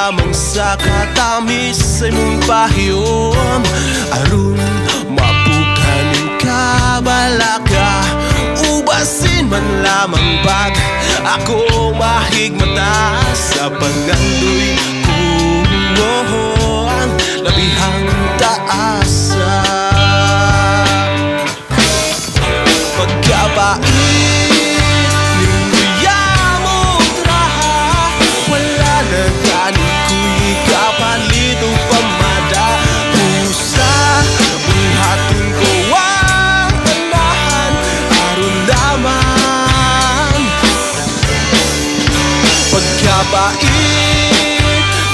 lamang sa katam-is ay mong pahiyon. Aron mapukanin kabalaka, ubasin man lamang bag ako mahigmata sa pangandoy kung ang labihang taasa. Pagkapait ning uyamot raha, wala na gani ko'y ikapalit o pamada. Busa buhaton ko ang tanahan aron lamang. Pagkapait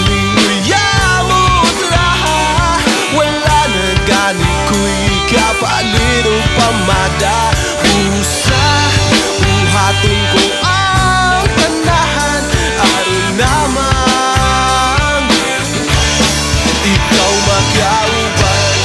ning uyamot raha, wala na gani ko'y ikapalit o pamada. Busa buhaton ko ang tanahan aron lamang ikaw makauban.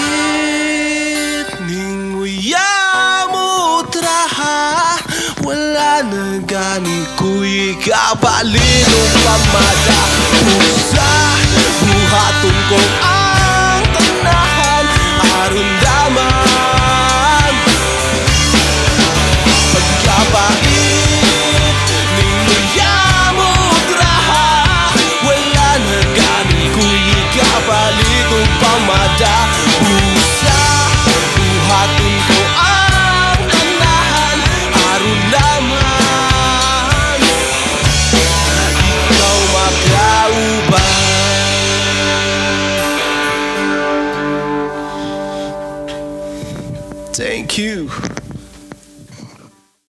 Pagkapait ning uyamot raha, wala na gani ko'y ikapalit o pamada. Busa buhaton ko ang tanahan aron lamang. Pagkapait ning uyamot raha, wala na gani ko'y ikapalit o pamada. Busa buhaton ko ang tanahan aron lamang ikaw makauban. Thank you.